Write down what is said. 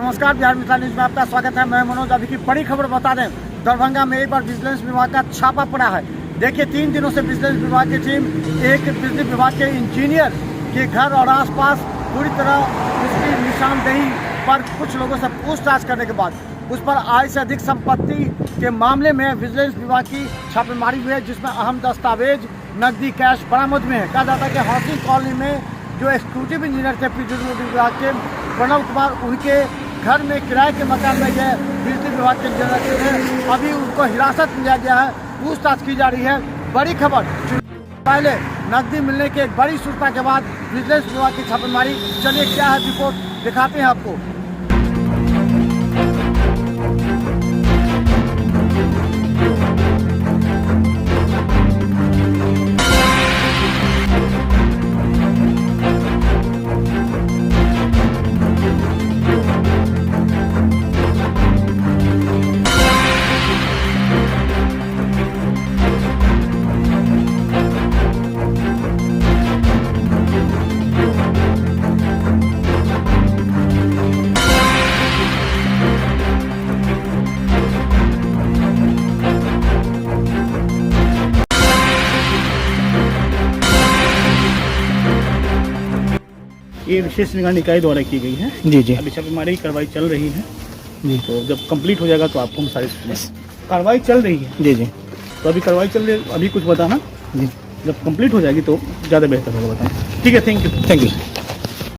नमस्कार, बिहार मिथिला न्यूज में आपका स्वागत है। मैं मनोज। अभी की बड़ी खबर बता दें, दरभंगा में एक बार विजिलेंस विभाग का छापा पड़ा है। देखिए, 3 दिनों से विजिलेंस विभाग की टीम एक बिजली विभाग के इंजीनियर के घर और आसपास पूरी तरह उसकी निशानदेही पर कुछ लोगों से पूछताछ करने के बाद उस पर आय से अधिक संपत्ति के मामले में विजिलेंस विभाग की छापेमारी हुई है, जिसमें अहम दस्तावेज, नकदी, कैश बरामद हुए हैं। कहा जाता है कि हाउसिंग कॉलोनी में जो एक्सिक्यूटिव इंजीनियर थे बिजली विभाग के प्रणव कुमार, उनके घर में किराए के मकान में गए बिजली विभाग के इंजीनियर थे। अभी उनको हिरासत में लिया गया है, पूछताछ की जा रही है। बड़ी खबर, पहले नकदी मिलने की एक बड़ी सूचना के बाद विजिलेंस विभाग की छापेमारी। चलिए क्या है रिपोर्ट दिखाते हैं आपको। ये विशेष निगरानी इकाई द्वारा की गई है। जी जी, अभी छापेमारी की कार्रवाई चल रही है जी। तो जब कंप्लीट हो जाएगा तो आपको हम सारी कार्रवाई चल रही है। जी जी, तो अभी कार्रवाई चल रही है, अभी कुछ बताना। जी, जब कंप्लीट हो जाएगी तो ज़्यादा बेहतर होगा बताना। ठीक है, थैंक यू।